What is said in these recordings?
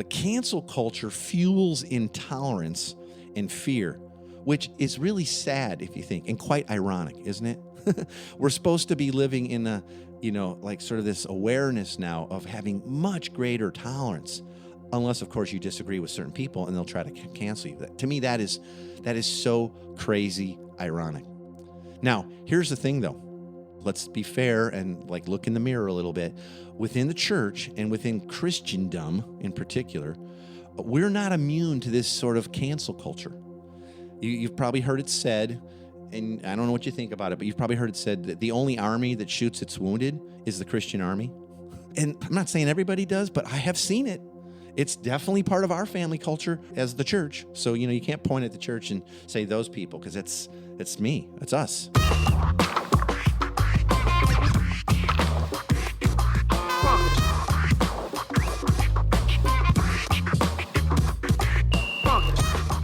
The cancel culture fuels intolerance and fear, which is really sad if you think, and quite ironic, isn't it? We're supposed to be living in a, like sort of this awareness now of having much greater tolerance, unless, of course, you disagree with certain people and they'll try to cancel you. To me, that is so crazy ironic. Now, here's the thing, though. Let's be fair and look in the mirror a little bit. Within the church and within Christendom in particular, we're not immune to this sort of cancel culture. You've probably heard it said, and I don't know what you think about it, but you've probably heard it said that the only army that shoots its wounded is the Christian army. And I'm not saying everybody does, but I have seen it. It's definitely part of our family culture as the church. So, you can't point at the church and say those people, because it's me. It's us.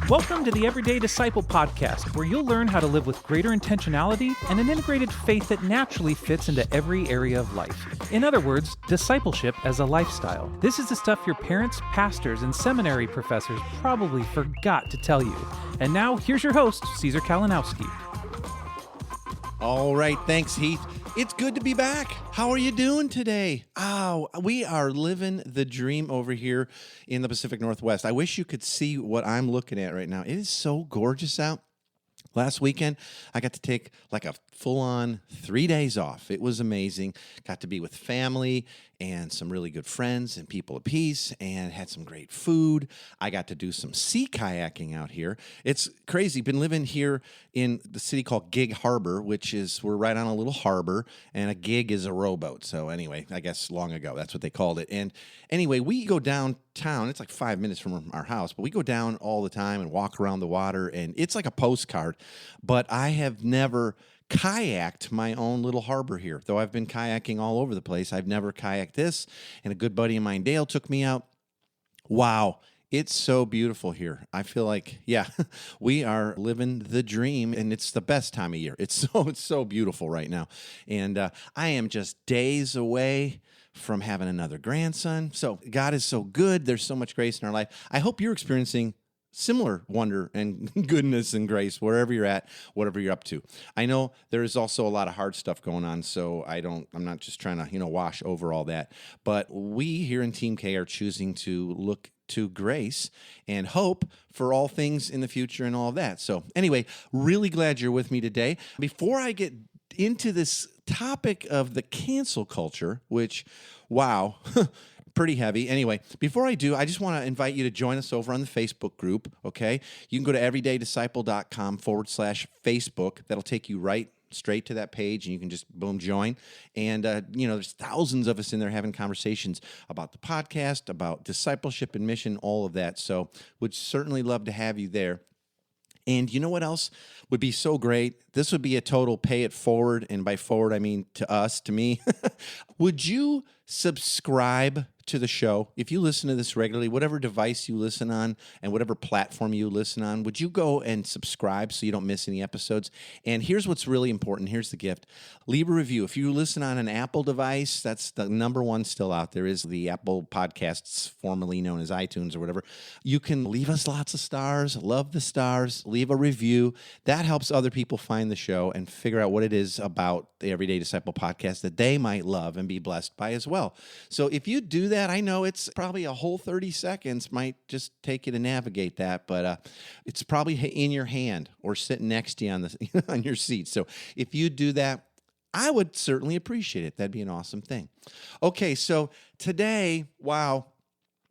Welcome to the Everyday Disciple podcast, where you'll learn how to live with greater intentionality and an integrated faith that naturally fits into every area of life. In other words, discipleship as a lifestyle. This is the stuff your parents, pastors, and seminary professors probably forgot to tell you. And now, here's your host, Caesar Kalinowski. All right, thanks, Heath. It's good to be back. How are you doing today? Oh, we are living the dream over here in the Pacific Northwest. I wish you could see what I'm looking at right now. It is so gorgeous out. Last weekend, I got to take a full-on 3 days off. It was amazing. Got to be with family and some really good friends and people of peace, and had some great food. I got to do some sea kayaking out here. It's crazy. Been living here in the city called Gig Harbor, we're right on a little harbor, and a gig is a rowboat. So anyway, I guess long ago, that's what they called it. And anyway, we go downtown. It's 5 minutes from our house, but we go down all the time and walk around the water, and it's like a postcard. But I have never kayaked my own little harbor here. Though I've been kayaking all over the place, I've never kayaked this, and a good buddy of mine, Dale, took me out. Wow, it's so beautiful here. I feel like, we are living the dream, and it's the best time of year. It's so beautiful right now. And I am just days away from having another grandson. So God is so good. There's so much grace in our life. I hope you're experiencing similar wonder and goodness and grace wherever you're at, whatever you're up to. I know there is also a lot of hard stuff going on, so I'm not just trying to, wash over all that. But we here in Team K are choosing to look to grace and hope for all things in the future and all of that. So anyway, really glad you're with me today. Before I get into this topic of the cancel culture, which, wow, pretty heavy. Anyway, before I do, I just want to invite you to join us over on the Facebook group, okay? You can go to everydaydisciple.com/Facebook. That'll take you right straight to that page, and you can just, boom, join. And, there's thousands of us in there having conversations about the podcast, about discipleship and mission, all of that. So would certainly love to have you there. And you know what else would be so great? This would be a total pay it forward, and by forward, I mean to us, to me. Would you subscribe to the show? If you listen to this regularly, whatever device you listen on and whatever platform you listen on, would you go and subscribe so you don't miss any episodes? And here's what's really important. Here's the gift. Leave a review. If you listen on an Apple device, that's the number one still out there, is the Apple Podcasts, formerly known as iTunes or whatever. You can leave us lots of stars. Love the stars. Leave a review. That helps other people find the show and figure out what it is about the Everyday Disciple podcast that they might love and be blessed by as well. So if you do that, I know it's probably a whole 30 seconds, might just take you to navigate that, but it's probably in your hand or sitting next to you on your seat. So if you do that, I would certainly appreciate it. That'd be an awesome thing. Okay, so today, wow,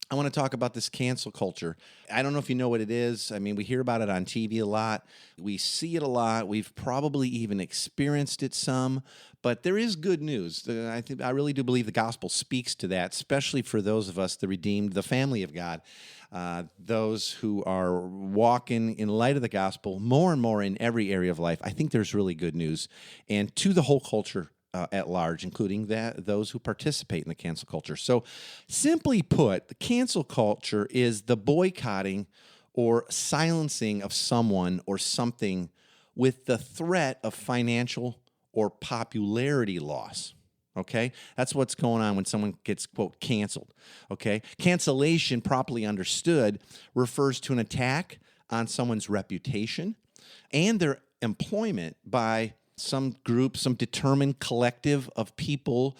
I want to talk about this cancel culture. I don't know if you know what it is. I mean, we hear about it on TV a lot. We see it a lot. We've probably even experienced it some. But there is good news. I really do believe the gospel speaks to that, especially for those of us, the redeemed, the family of God, those who are walking in light of the gospel more and more in every area of life. I think there's really good news. And to the whole culture at large, including those who participate in the cancel culture. So simply put, the cancel culture is the boycotting or silencing of someone or something with the threat of financial or popularity loss. Okay, that's what's going on when someone gets, quote, canceled. Okay, cancellation, properly understood, refers to an attack on someone's reputation and their employment by some group, some determined collective of people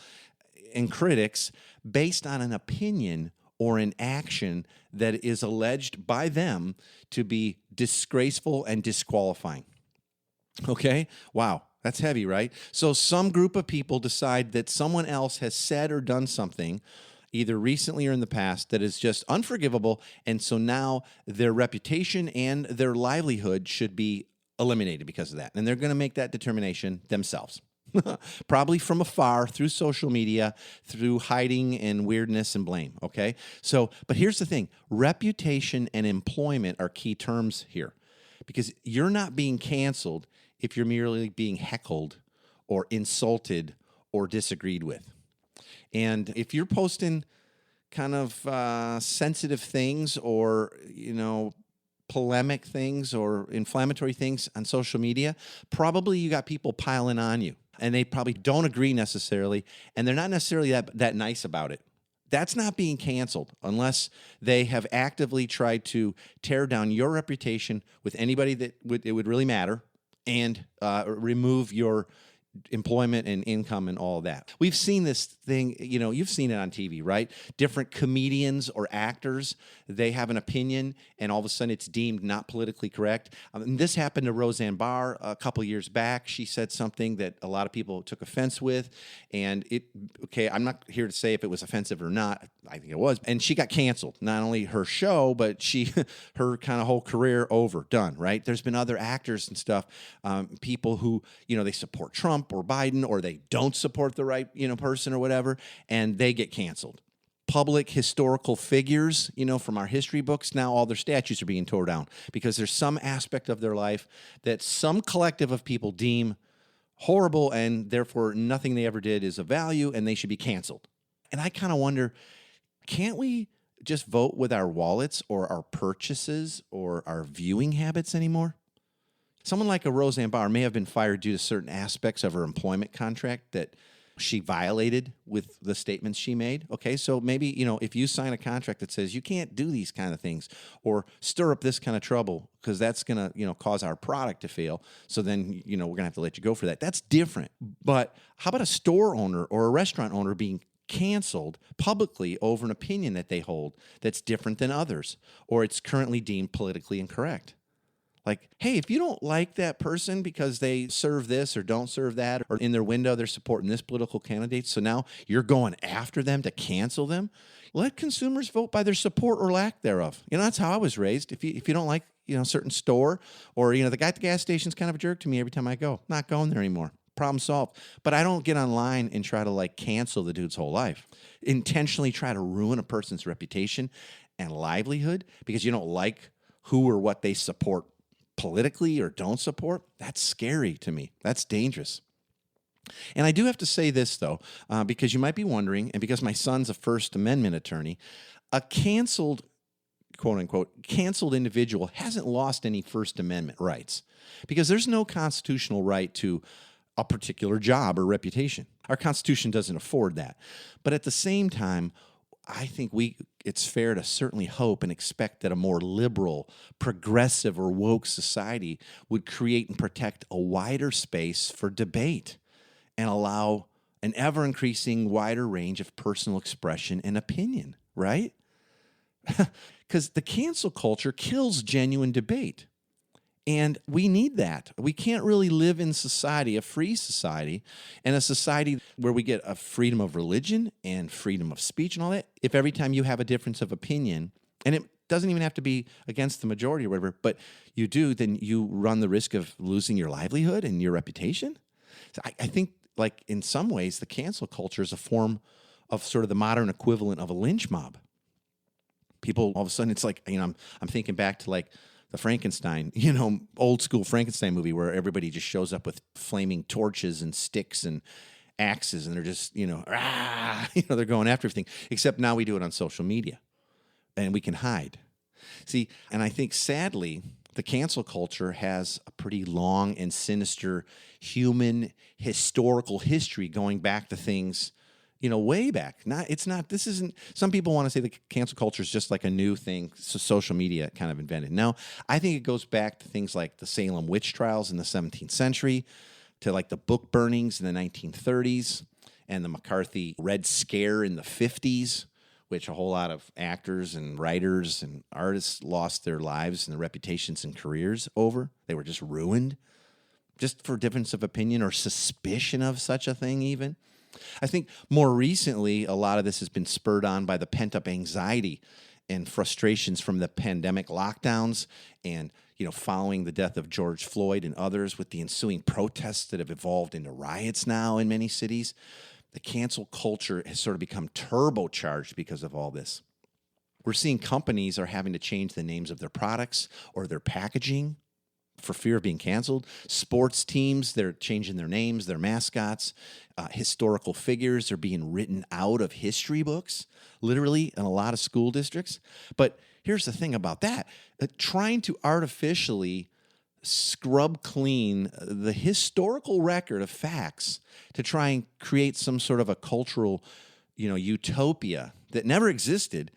and critics based on an opinion or an action that is alleged by them to be disgraceful and disqualifying. Okay? Wow. That's heavy, right? So some group of people decide that someone else has said or done something, either recently or in the past, that is just unforgivable, and so now their reputation and their livelihood should be eliminated because of that. And they're going to make that determination themselves. Probably from afar, through social media, through hiding and weirdness and blame, okay? So, but here's the thing. Reputation and employment are key terms here, because you're not being canceled if you're merely being heckled or insulted or disagreed with. And if you're posting kind of sensitive things or, polemic things or inflammatory things on social media, probably you got people piling on you, and they probably don't agree necessarily, and they're not necessarily that nice about it. That's not being canceled unless they have actively tried to tear down your reputation with anybody that it would really matter, and remove your employment and income and all of that. We've seen this thing, you've seen it on TV, right? Different comedians or actors, they have an opinion, and all of a sudden it's deemed not politically correct. And this happened to Roseanne Barr a couple years back. She said something that a lot of people took offense with, and I'm not here to say if it was offensive or not. I think it was. And she got canceled. Not only her show, but her kind of whole career done, right? There's been other actors and stuff, people who, they support Trump or Biden, or they don't support the right, person or whatever, and they get canceled. Public historical figures, from our history books, now all their statues are being torn down because there's some aspect of their life that some collective of people deem horrible, and therefore nothing they ever did is of value, and they should be canceled. And I kind of wonder, can't we just vote with our wallets or our purchases or our viewing habits anymore? Someone like a Roseanne Barr may have been fired due to certain aspects of her employment contract that she violated with the statements she made. Okay, so maybe, if you sign a contract that says you can't do these kind of things or stir up this kind of trouble because that's going to, cause our product to fail, so then, we're going to have to let you go for that. That's different. But how about a store owner or a restaurant owner being canceled publicly over an opinion that they hold that's different than others, or it's currently deemed politically incorrect? Like, hey, if you don't like that person because they serve this or don't serve that, or in their window they're supporting this political candidate, so now you're going after them to cancel them, let consumers vote by their support or lack thereof. That's how I was raised. If you don't like, a certain store, or, the guy at the gas station's kind of a jerk to me every time I go, not going there anymore. Problem solved. But I don't get online and try to cancel the dude's whole life. Intentionally try to ruin a person's reputation and livelihood because you don't like who or what they support politically or don't support. That's scary to me. That's dangerous. And I do have to say this, though, because you might be wondering, and because my son's a First Amendment attorney, a canceled, quote unquote, canceled individual hasn't lost any First Amendment rights because there's no constitutional right to a particular job or reputation. Our Constitution doesn't afford that. But at the same time, I think it's fair to certainly hope and expect that a more liberal, progressive, or woke society would create and protect a wider space for debate and allow an ever-increasing wider range of personal expression and opinion, right? Because the cancel culture kills genuine debate. And we need that. We can't really live in society, a free society, and a society where we get a freedom of religion and freedom of speech and all that, if every time you have a difference of opinion, and it doesn't even have to be against the majority or whatever, but you do, then you run the risk of losing your livelihood and your reputation. So I think, in some ways, the cancel culture is a form of sort of the modern equivalent of a lynch mob. People, all of a sudden, it's I'm thinking back to the Frankenstein, old school Frankenstein movie where everybody just shows up with flaming torches and sticks and axes, and they're just, they're going after everything. Except now we do it on social media, and we can hide. See, and I think sadly, the cancel culture has a pretty long and sinister human historical history going back to things, way back. This isn't, some people want to say the cancel culture is just like a new thing, so social media kind of invented. No, I think it goes back to things like the Salem witch trials in the 17th century, to like the book burnings in the 1930s, and the McCarthy Red Scare in the 50s, which a whole lot of actors and writers and artists lost their lives and their reputations and careers over. They were just ruined, just for difference of opinion or suspicion of such a thing even. I think more recently, a lot of this has been spurred on by the pent-up anxiety and frustrations from the pandemic lockdowns and, following the death of George Floyd and others, with the ensuing protests that have evolved into riots now in many cities. The cancel culture has sort of become turbocharged because of all this. We're seeing companies are having to change the names of their products or their packaging for fear of being canceled. Sports teams, they're changing their names, their mascots. Historical figures are being written out of history books, literally, in a lot of school districts. But here's the thing about that. Trying to artificially scrub clean the historical record of facts to try and create some sort of a cultural, utopia that never existed,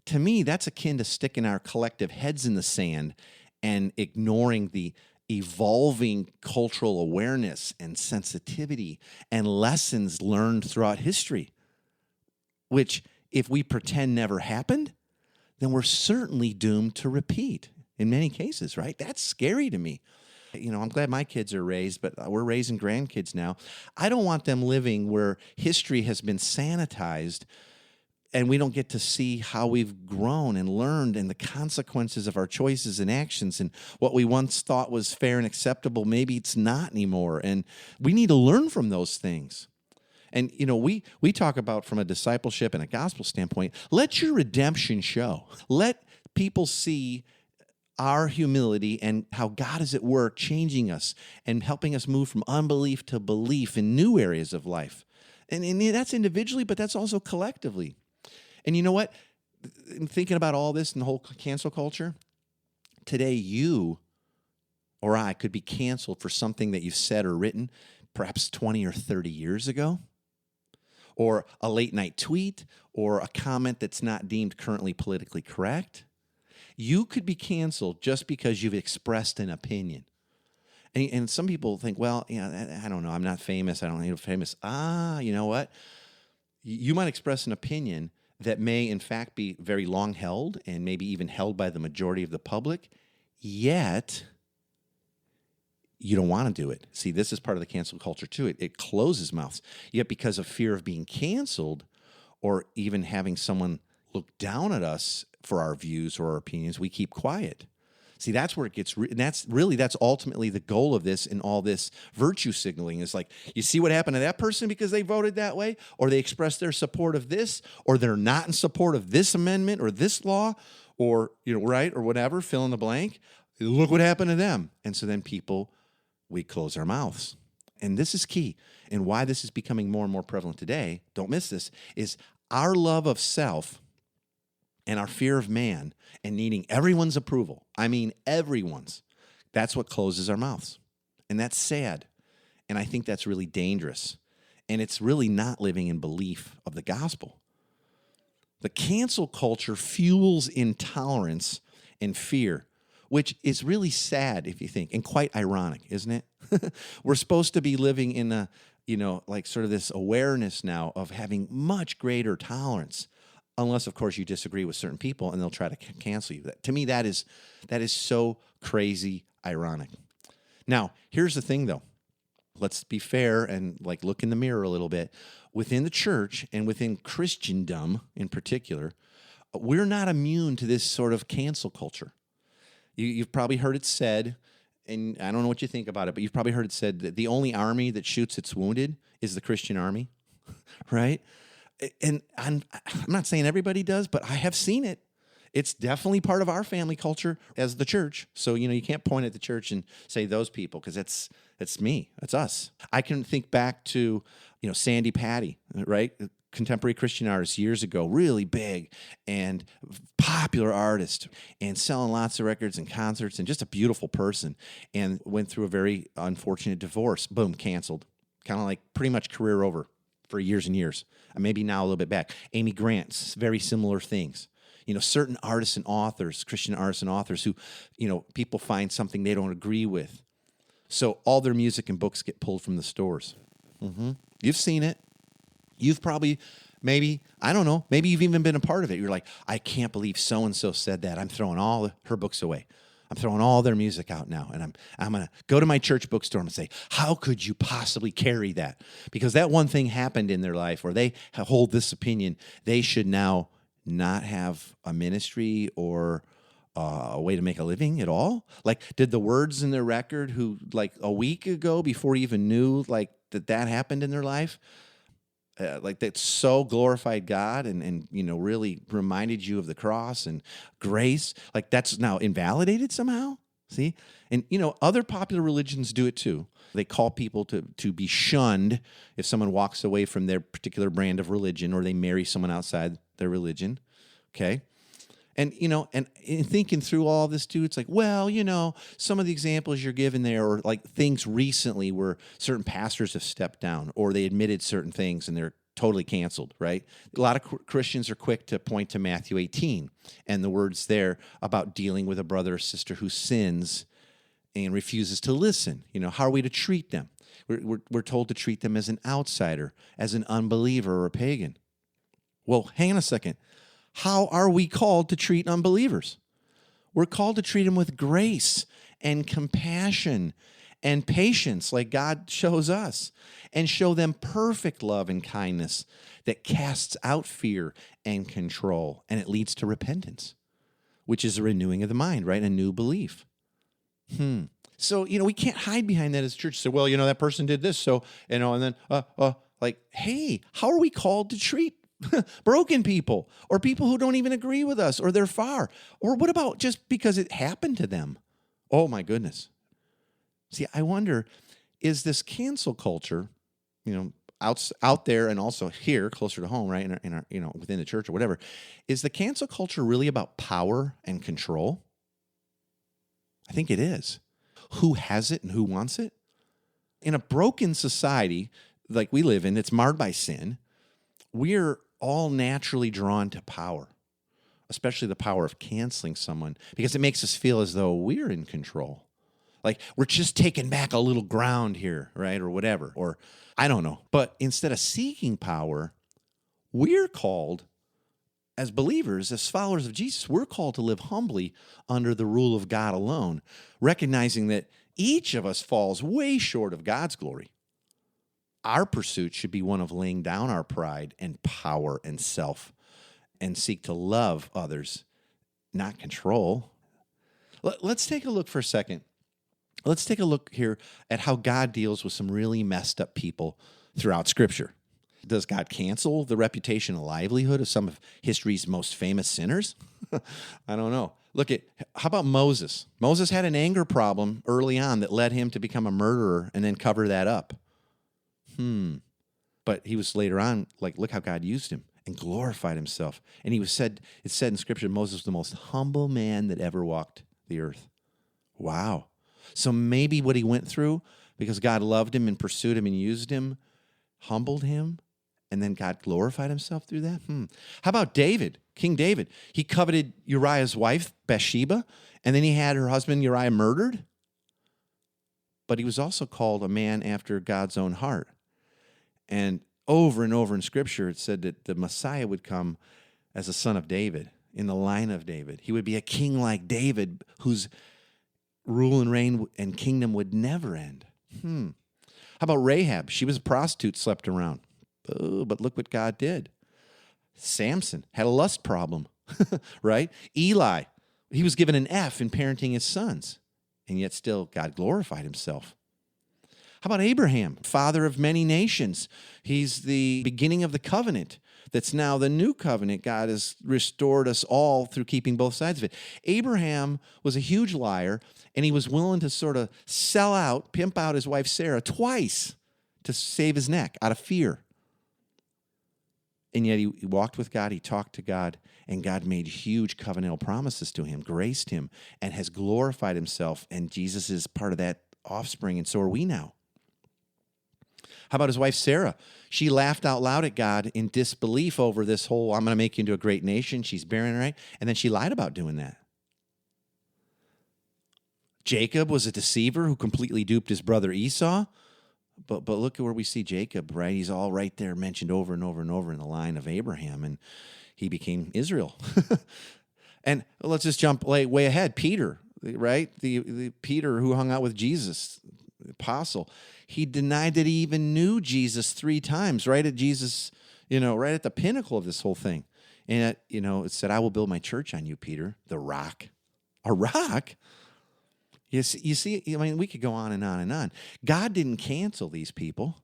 to me, that's akin to sticking our collective heads in the sand and ignoring the evolving cultural awareness and sensitivity and lessons learned throughout history, which, if we pretend never happened, then we're certainly doomed to repeat in many cases, right? That's scary to me. I'm glad my kids are raised, but we're raising grandkids now. I don't want them living where history has been sanitized and we don't get to see how we've grown and learned and the consequences of our choices and actions, and what we once thought was fair and acceptable, maybe it's not anymore. And we need to learn from those things. And, we talk about, from a discipleship and a gospel standpoint, let your redemption show. Let people see our humility and how God is at work changing us and helping us move from unbelief to belief in new areas of life. And that's individually, but that's also collectively. And you know what? In thinking about all this and the whole cancel culture, today you or I could be canceled for something that you've said or written perhaps 20 or 30 years ago, or a late night tweet, or a comment that's not deemed currently politically correct. You could be canceled just because you've expressed an opinion. And some people think, well, I don't know, I'm not famous, I don't need to be famous. You know what? You might express an opinion that may, in fact, be very long held and maybe even held by the majority of the public, yet you don't want to do it. See, this is part of the cancel culture, too. It closes mouths. Yet because of fear of being canceled, or even having someone look down at us for our views or our opinions, we keep quiet. See, that's where it gets, that's ultimately the goal of this, and all this virtue signaling is like, you see what happened to that person because they voted that way, or they expressed their support of this, or they're not in support of this amendment or this law, or, right, or whatever, fill in the blank. Look what happened to them. And so then we close our mouths. And this is key. And why this is becoming more and more prevalent today, don't miss this, is our love of self and our fear of man and needing everyone's approval. I mean, everyone's. That's what closes our mouths. And that's sad. And I think that's really dangerous. And it's really not living in belief of the gospel. The cancel culture fuels intolerance and fear, which is really sad if you think, and quite ironic, isn't it? We're supposed to be living in a, like sort of this awareness now of having much greater tolerance, unless, of course, you disagree with certain people and they'll try to cancel you. To me, that is so crazy ironic. Now, here's the thing, though. Let's be fair and look in the mirror a little bit. Within the church and within Christendom in particular, we're not immune to this sort of cancel culture. You've probably heard it said, and I don't know what you think about it, but you've probably heard it said that the only army that shoots its wounded is the Christian army, right? And I'm not saying everybody does, but I have seen it. It's definitely part of our family culture as the church. So, you can't point at the church and say those people, because that's me. That's us. I can think back to, Sandy Patty, right? contemporary Christian artist years ago, really big and popular artist, and selling lots of records and concerts, and just a beautiful person, and went through a very unfortunate divorce. Boom, canceled. Kind of like pretty much career over for years and years. Maybe now a little bit back. Amy Grant's, very similar things. Certain artists and authors, Christian artists and authors who, people find something they don't agree with. So all their music and books get pulled from the stores. You've seen it. You've probably, maybe, I don't know, maybe you've even been a part of it. You're like, I can't believe so-and-so said that. I'm throwing all her books away. I'm throwing all their music out now. And I'm going to go to my church bookstore and say, how could you possibly carry that? Because that one thing happened in their life where they hold this opinion. They should now not have a ministry or a way to make a living at all. Like, did the words in their record who, like, a week ago, before you even knew, like, that happened in their life, like, that so glorified God and really reminded you of the cross and grace, like, that's now invalidated somehow? See? And, other popular religions do it too. They call people to be shunned if someone walks away from their particular brand of religion, or they marry someone outside their religion, okay? And, and in thinking through all this, too, it's like, well, some of the examples you're given there are like things recently where certain pastors have stepped down, or they admitted certain things and they're totally canceled, right? A lot of Christians are quick to point to Matthew 18 and the words there about dealing with a brother or sister who sins and refuses to listen. How are we to treat them? We're told to treat them as an outsider, as an unbeliever or a pagan. Well, hang on a second. How are we called to treat unbelievers? We're called to treat them with grace and compassion and patience like God shows us, and show them perfect love and kindness that casts out fear and control, and it leads to repentance, which is a renewing of the mind, right? A new belief. So, we can't hide behind that as a church. So, well, that person did this, so, and then, like, hey, how are we called to treat broken people, or people who don't even agree with us, or they're far? Or what about just because it happened to them? Oh, my goodness. See, I wonder, is this cancel culture, out there and also here, closer to home, right, in our within the church or whatever, is the cancel culture really about power and control? I think it is. Who has it and who wants it? In a broken society like we live in, that's marred by sin, we're all naturally drawn to power, especially the power of canceling someone, because it makes us feel as though we're in control. Like, we're just taking back a little ground here, right? Or whatever. Or, I don't know. But instead of seeking power, we're called, as believers, as followers of Jesus, we're called to live humbly under the rule of God alone, recognizing that each of us falls way short of God's glory. Our pursuit should be one of laying down our pride and power and self, and seek to love others, not control. Let's take a look for a second. Let's take a look here at how God deals with some really messed up people throughout Scripture. Does God cancel the reputation and livelihood of some of history's most famous sinners? I don't know. How about Moses? Moses had an anger problem early on that led him to become a murderer and then cover that up. But he was later on, like, look how God used him and glorified himself. And it's said in Scripture, Moses was the most humble man that ever walked the earth. Wow. So maybe what he went through, because God loved him and pursued him and used him, humbled him, and then God glorified himself through that? How about David, King David? He coveted Uriah's wife, Bathsheba, and then he had her husband Uriah murdered. But he was also called a man after God's own heart. And over in Scripture, it said that the Messiah would come as a son of David, in the line of David. He would be a king like David, whose rule and reign and kingdom would never end. How about Rahab? She was a prostitute, slept around. Oh, but look what God did. Samson had a lust problem, right? Eli, he was given an F in parenting his sons, and yet still God glorified himself. How about Abraham, father of many nations? He's the beginning of the covenant that's now the new covenant. God has restored us all through keeping both sides of it. Abraham was a huge liar, and he was willing to sort of sell out, pimp out his wife Sarah twice to save his neck out of fear. And yet he walked with God, he talked to God, and God made huge covenantal promises to him, graced him, and has glorified himself. And Jesus is part of that offspring, and so are we now. How about his wife, Sarah? She laughed out loud at God in disbelief over this whole, I'm going to make you into a great nation. She's barren, right? And then she lied about doing that. Jacob was a deceiver who completely duped his brother Esau. But look at where we see Jacob, right? He's all right there, mentioned over and over and over in the line of Abraham, and he became Israel. And let's just jump way ahead. Peter, right? The Peter who hung out with Jesus, the apostle. He denied that he even knew Jesus 3 times, right at Jesus, right at the pinnacle of this whole thing. And, it said, I will build my church on you, Peter, the rock. A rock? You see, I mean, we could go on and on and on. God didn't cancel these people.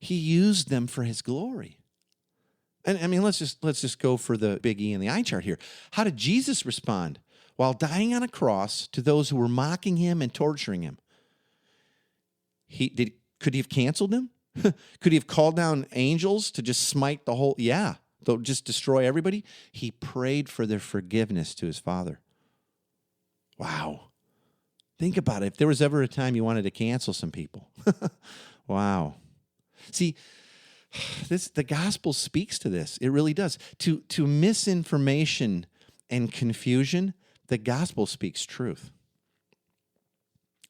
He used them for his glory. And I mean, let's just go for the big E in the eye chart here. How did Jesus respond while dying on a cross to those who were mocking him and torturing him? Could he have canceled them? Could he have called down angels to just smite the whole? Yeah, they'll just destroy everybody. He prayed for their forgiveness to his Father. Wow. Think about it. If there was ever a time you wanted to cancel some people. Wow. See, the gospel speaks to this. It really does. To misinformation and confusion, the gospel speaks truth.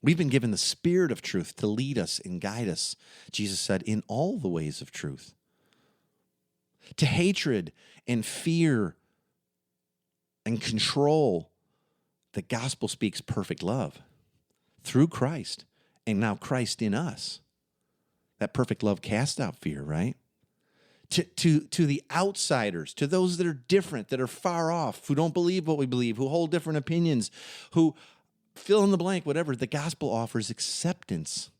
We've been given the spirit of truth to lead us and guide us, Jesus said, in all the ways of truth. To hatred and fear and control, the gospel speaks perfect love through Christ, and now Christ in us. That perfect love casts out fear, right? To the outsiders, to those that are different, that are far off, who don't believe what we believe, who hold different opinions, who fill in the blank, whatever, the gospel offers acceptance,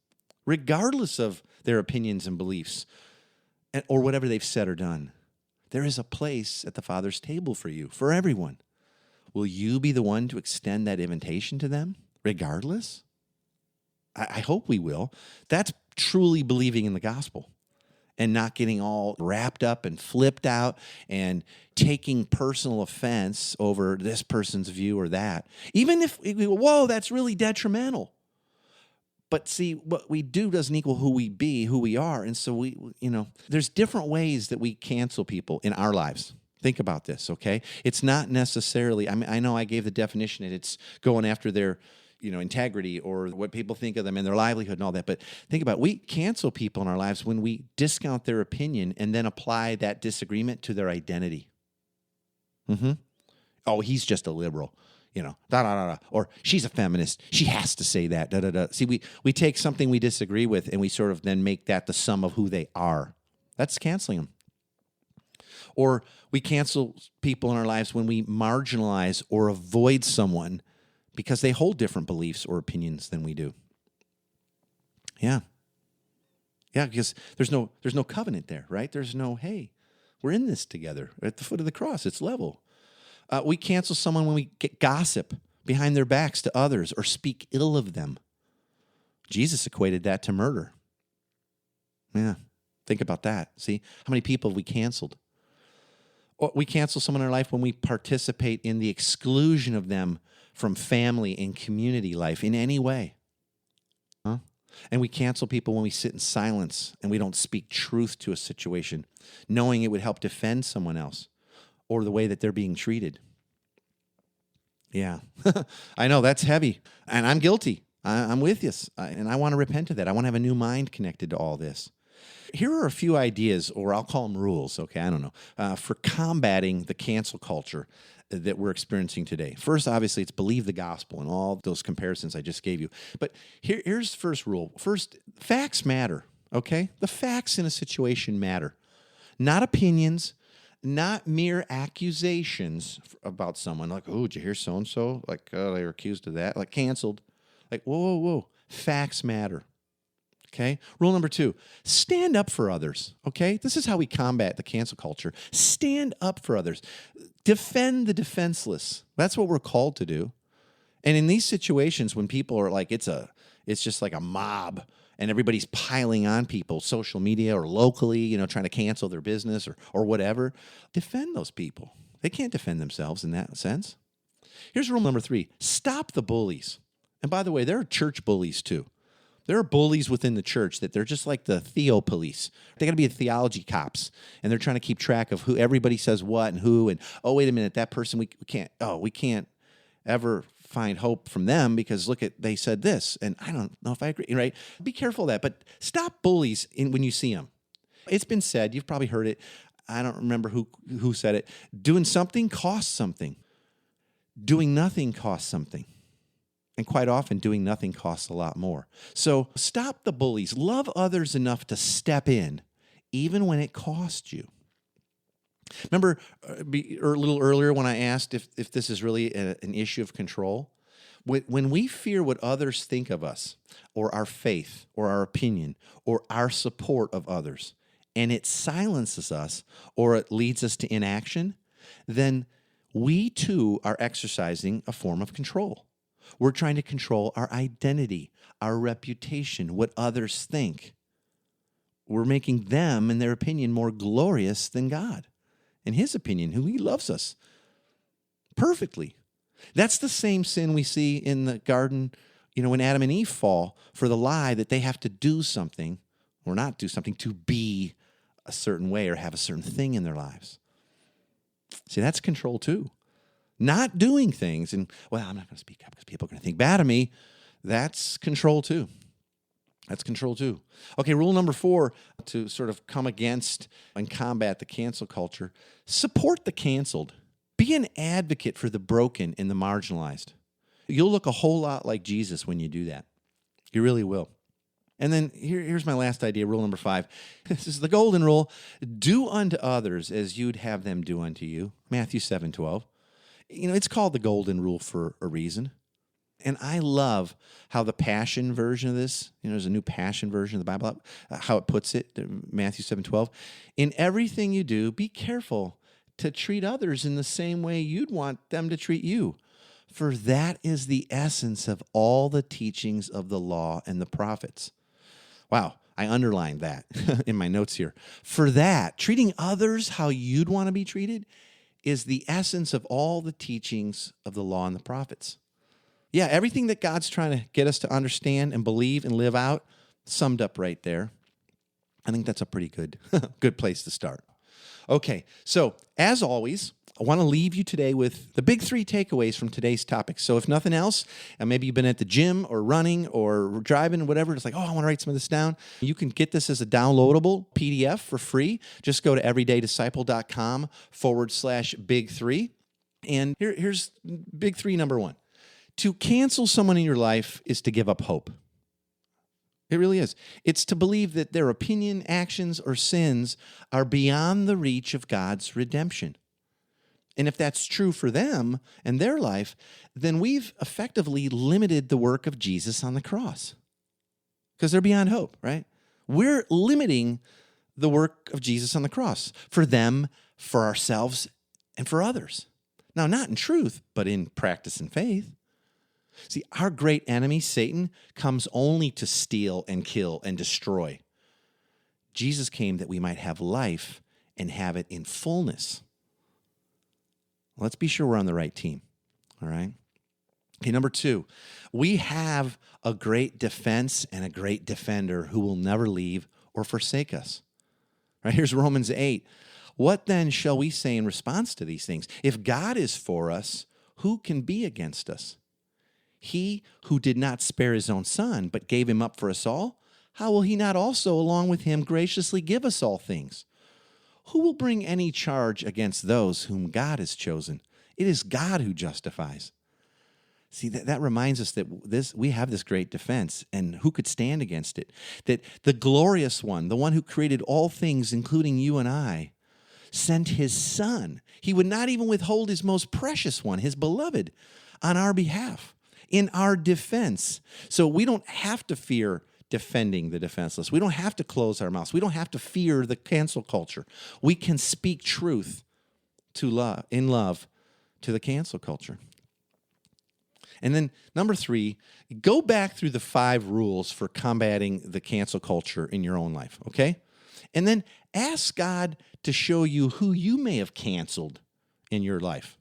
regardless of their opinions and beliefs, or whatever they've said or done. There is a place at the Father's table for you, for everyone. Will you be the one to extend that invitation to them, regardless? I hope we will. That's truly believing in the gospel and not getting all wrapped up and flipped out and taking personal offense over this person's view or that. Even if, whoa, that's really detrimental. But see, what we do doesn't equal who we are. And so there's different ways that we cancel people in our lives. Think about this, okay? It's not necessarily, I know I gave the definition that it's going after their integrity or what people think of them and their livelihood and all that. But think about it. We cancel people in our lives when we discount their opinion and then apply that disagreement to their identity. Oh, he's just a liberal, or she's a feminist. She has to say that, See, we take something we disagree with and we sort of then make that the sum of who they are. That's canceling them. Or we cancel people in our lives when we marginalize or avoid someone because they hold different beliefs or opinions than we do. Yeah, because there's no covenant there, right? There's no, hey, we're in this together. We're at the foot of the cross. It's level. We cancel someone when we get gossip behind their backs to others or speak ill of them. Jesus equated that to murder. Yeah, think about that. See, how many people have we canceled? Or we cancel someone in our life when we participate in the exclusion of them from family and community life in any way. And we cancel people when we sit in silence and we don't speak truth to a situation, knowing it would help defend someone else or the way that they're being treated. Yeah, I know that's heavy, and I'm guilty. I'm with you, and I want to repent of that. I want to have a new mind connected to all this. Here are a few ideas, or I'll call them rules, okay, I don't know, for combating the cancel culture that we're experiencing today. First, obviously, it's believe the gospel and all those comparisons I just gave you. But here's the first rule. First, facts matter, okay? The facts in a situation matter. Not opinions, not mere accusations about someone. Like, oh, did you hear so-and-so? Like, oh, they were accused of that. Like, canceled. Like, whoa. Facts matter. Okay? Rule number 2, stand up for others. Okay? This is how we combat the cancel culture. Stand up for others. Defend the defenseless. That's what we're called to do. And in these situations when people are like, it's just like a mob and everybody's piling on people, social media or locally, trying to cancel their business or whatever, defend those people. They can't defend themselves in that sense. Here's rule number 3. Stop the bullies. And by the way, there are church bullies too. There are bullies within the church that they're just like the theo police. They got to be the theology cops, and they're trying to keep track of who everybody says what and who. And oh, wait a minute, that person we can't ever find hope from them because look at they said this, and I don't know if I agree. Right? Be careful of that, but stop bullies when you see them. It's been said. You've probably heard it. I don't remember who said it. Doing something costs something. Doing nothing costs something. And quite often, doing nothing costs a lot more. So stop the bullies. Love others enough to step in, even when it costs you. Remember a little earlier when I asked if this is really an issue of control? When we fear what others think of us, or our faith, or our opinion, or our support of others, and it silences us, or it leads us to inaction, then we too are exercising a form of control. We're trying to control our identity, our reputation, what others think. We're making them and their opinion more glorious than God and His opinion, who He loves us perfectly. That's the same sin we see in the garden, when Adam and Eve fall for the lie that they have to do something or not do something to be a certain way or have a certain thing in their lives. See, that's control too. Not doing things and, I'm not going to speak up because people are going to think bad of me. That's control too. That's control too. Okay, rule number 4, to sort of come against and combat the cancel culture, support the canceled. Be an advocate for the broken and the marginalized. You'll look a whole lot like Jesus when you do that. You really will. And then here's my last idea, rule number 5. This is the golden rule. Do unto others as you'd have them do unto you. Matthew 7:12. It's called the golden rule for a reason. And I love how the Passion version of this, there's a new Passion version of the Bible, how it puts it, Matthew 7:12. In everything you do, be careful to treat others in the same way you'd want them to treat you. For that is the essence of all the teachings of the law and the prophets. Wow, I underlined that in my notes here. For that, treating others how you'd want to be treated is the essence of all the teachings of the law and the prophets. Yeah, everything that God's trying to get us to understand and believe and live out, summed up right there. I think that's a pretty good place to start. Okay, so as always, I want to leave you today with the big 3 takeaways from today's topic. So if nothing else, and maybe you've been at the gym or running or driving, whatever, it's like, I want to write some of this down. You can get this as a downloadable PDF for free. Just go to everydaydisciple.com/big3. And here's big 3, number 1. To cancel someone in your life is to give up hope. It really is. It's to believe that their opinion, actions, or sins are beyond the reach of God's redemption. And if that's true for them and their life, then we've effectively limited the work of Jesus on the cross because they're beyond hope, right? We're limiting the work of Jesus on the cross for them, for ourselves, and for others. Now, not in truth, but in practice and faith. See, our great enemy, Satan, comes only to steal and kill and destroy. Jesus came that we might have life and have it in fullness. Let's be sure we're on the right team, all right? Okay, number 2, we have a great defense and a great defender who will never leave or forsake us. Right, here's Romans 8. What then shall we say in response to these things? If God is for us, who can be against us? He who did not spare his own son, but gave him up for us all, how will he not also, along with him, graciously give us all things? Who will bring any charge against those whom God has chosen? It is God who justifies. See, that reminds us that we have this great defense, and who could stand against it? That the glorious one, the one who created all things, including you and I, sent his son. He would not even withhold his most precious one, his beloved, on our behalf, in our defense. So we don't have to fear defending the defenseless. We don't have to close our mouths. We don't have to fear the cancel culture. We can speak truth in love to the cancel culture. And then number 3, go back through the 5 rules for combating the cancel culture in your own life, okay? And then ask God to show you who you may have canceled in your life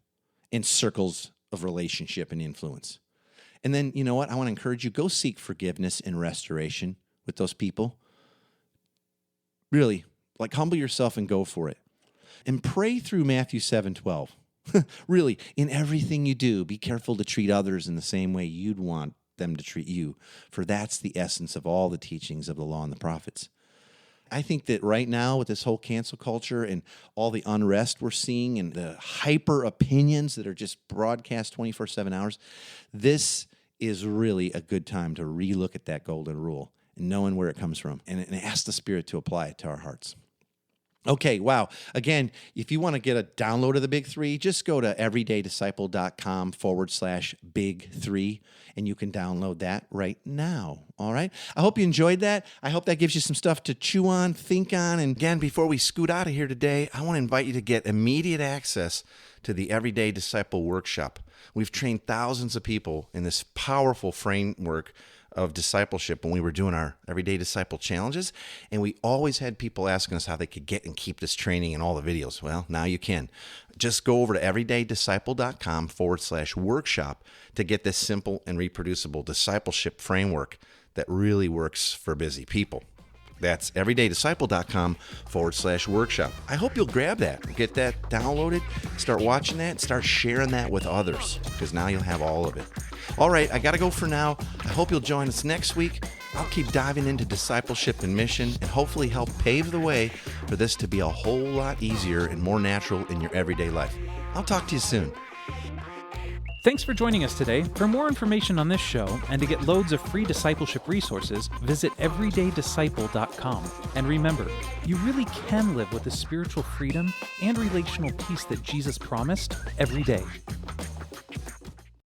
in circles of relationship and influence. And then, you know what? I want to encourage you, go seek forgiveness and restoration with those people. Really, like humble yourself and go for it. And pray through Matthew 7:12. Really, in everything you do, be careful to treat others in the same way you'd want them to treat you, for that's the essence of all the teachings of the law and the prophets. I think that right now with this whole cancel culture and all the unrest we're seeing and the hyper opinions that are just broadcast 24/7 hours, this is really a good time to relook at that golden rule and knowing where it comes from and ask the Spirit to apply it to our hearts. Okay, wow. Again, if you want to get a download of the Big 3, just go to everydaydisciple.com/big3, and you can download that right now. All right? I hope you enjoyed that. I hope that gives you some stuff to chew on, think on. And again, before we scoot out of here today, I want to invite you to get immediate access to the Everyday Disciple Workshop. We've trained thousands of people in this powerful framework of discipleship when we were doing our Everyday Disciple challenges, and we always had people asking us how they could get and keep this training and all the videos. Well, now you can. Just go over to everydaydisciple.com/workshop to get this simple and reproducible discipleship framework that really works for busy people. That's everydaydisciple.com/workshop. I hope you'll grab that, get that downloaded, start watching that, and start sharing that with others, because now you'll have all of it. All right, I got to go for now. I hope you'll join us next week. I'll keep diving into discipleship and mission and hopefully help pave the way for this to be a whole lot easier and more natural in your everyday life. I'll talk to you soon. Thanks for joining us today. For more information on this show and to get loads of free discipleship resources, visit everydaydisciple.com. And remember, you really can live with the spiritual freedom and relational peace that Jesus promised every day.